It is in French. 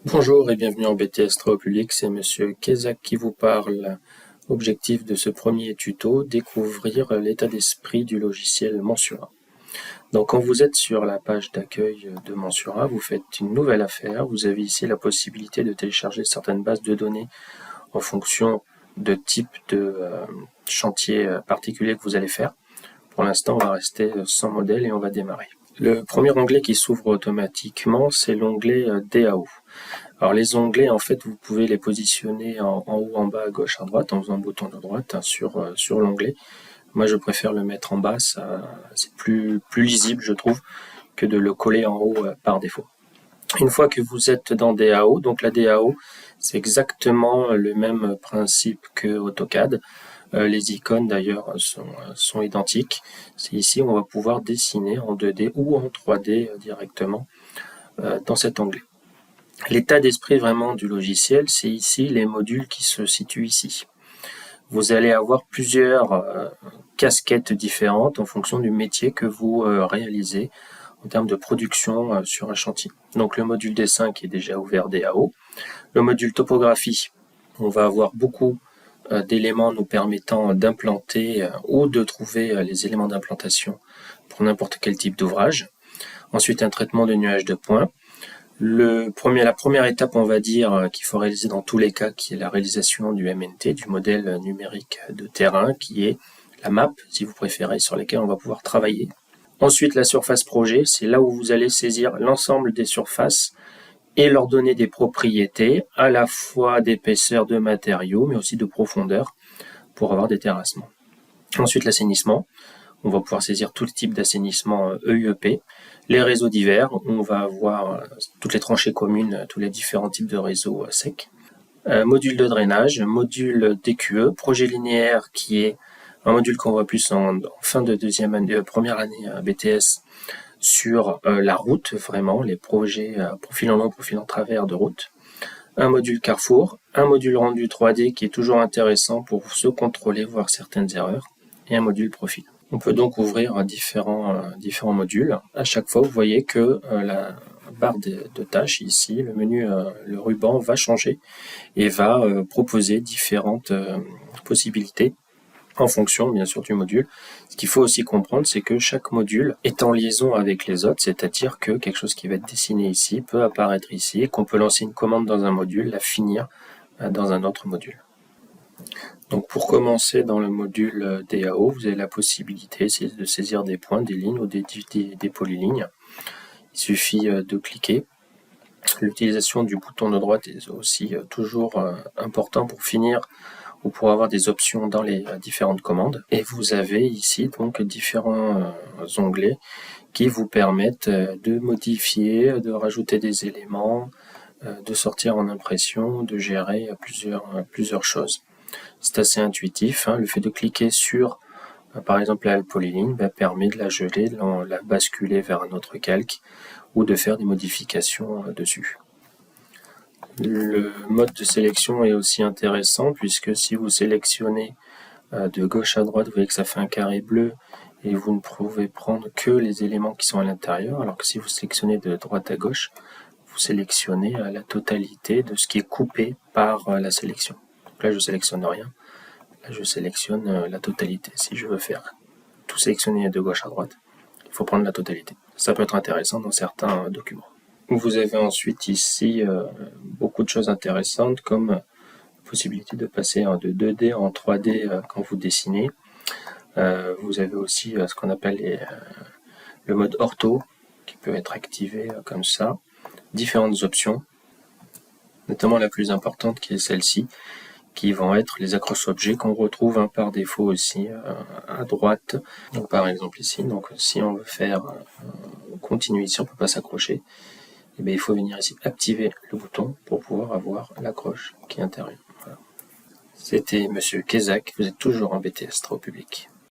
Bonjour et bienvenue en BTS Travaux publics, c'est Monsieur Kezak qui vous parle. Objectif de ce premier tuto, découvrir l'état d'esprit du logiciel Mensura. Donc quand vous êtes sur la page d'accueil de Mensura, vous faites une nouvelle affaire, vous avez ici la possibilité de télécharger certaines bases de données en fonction de type de chantier particulier que vous allez faire. Pour l'instant, on va rester sans modèle et on va démarrer. Le premier onglet qui s'ouvre automatiquement, c'est l'onglet DAO. Alors les onglets, en fait, vous pouvez les positionner en haut, en bas, à gauche, à droite, en faisant le bouton de droite sur l'onglet. Moi, je préfère le mettre en bas, c'est plus lisible, je trouve, que de le coller en haut par défaut. Une fois que vous êtes dans DAO, donc la DAO, c'est exactement le même principe que AutoCAD. Les icônes d'ailleurs sont identiques. C'est ici on va pouvoir dessiner en 2D ou en 3D directement dans cet onglet. L'état d'esprit vraiment du logiciel, c'est ici les modules qui se situent ici. Vous allez avoir plusieurs casquettes différentes en fonction du métier que vous réalisez en termes de production sur un chantier. Donc le module dessin qui est déjà ouvert DAO. Le module topographie, on va avoir beaucoup d'éléments nous permettant d'implanter ou de trouver les éléments d'implantation pour n'importe quel type d'ouvrage. Ensuite, un traitement de nuages de points. La première étape, on va dire, qu'il faut réaliser dans tous les cas, qui est la réalisation du MNT, du modèle numérique de terrain, qui est la map, si vous préférez, sur laquelle on va pouvoir travailler. Ensuite, la surface projet, c'est là où vous allez saisir l'ensemble des surfaces et leur donner des propriétés, à la fois d'épaisseur de matériaux, mais aussi de profondeur, pour avoir des terrassements. Ensuite, l'assainissement. On va pouvoir saisir tout le type d'assainissement EUEP. Les réseaux divers, on va avoir toutes les tranchées communes, tous les différents types de réseaux secs. Module de drainage, module DQE, projet linéaire qui est un module qu'on voit plus en fin de première année BTS sur la route, vraiment, les projets profil en long, profil en travers de route. Un module Carrefour, un module rendu 3D qui est toujours intéressant pour se contrôler, voir certaines erreurs, et un module profil. On peut donc ouvrir différents modules. À chaque fois, vous voyez que la barre de tâches ici, le menu, le ruban va changer et va proposer différentes possibilités en fonction bien sûr du module. Ce qu'il faut aussi comprendre, c'est que chaque module est en liaison avec les autres, c'est-à-dire que quelque chose qui va être dessiné ici peut apparaître ici et qu'on peut lancer une commande dans un module, la finir dans un autre module. Donc pour commencer dans le module DAO, vous avez la possibilité de saisir des points, des lignes ou des polylignes. Il suffit de cliquer. L'utilisation du bouton de droite est aussi toujours important pour finir ou pour avoir des options dans les différentes commandes. Et vous avez ici donc différents onglets qui vous permettent de modifier, de rajouter des éléments, de sortir en impression, de gérer plusieurs choses. C'est assez intuitif, le fait de cliquer sur par exemple la polyline permet de la geler, de la basculer vers un autre calque ou de faire des modifications dessus. Le mode de sélection est aussi intéressant puisque si vous sélectionnez de gauche à droite, vous voyez que ça fait un carré bleu et vous ne pouvez prendre que les éléments qui sont à l'intérieur, alors que si vous sélectionnez de droite à gauche, vous sélectionnez la totalité de ce qui est coupé par la sélection. Donc là, je sélectionne rien. Là, je sélectionne la totalité. Si je veux faire tout sélectionner de gauche à droite, il faut prendre la totalité. Ça peut être intéressant dans certains documents. Vous avez ensuite ici beaucoup de choses intéressantes comme la possibilité de passer de 2D en 3D quand vous dessinez. Vous avez aussi ce qu'on appelle le mode ortho qui peut être activé comme ça. Différentes options, notamment la plus importante qui est celle-ci, qui vont être les accroches-objets qu'on retrouve par défaut aussi à droite. Donc par exemple ici, donc si on veut faire continue ici, on ne peut pas s'accrocher. Et bien, il faut venir ici activer le bouton pour pouvoir avoir l'accroche qui intervient. Voilà. C'était Monsieur Kezak, vous êtes toujours en BTS Travaux publics.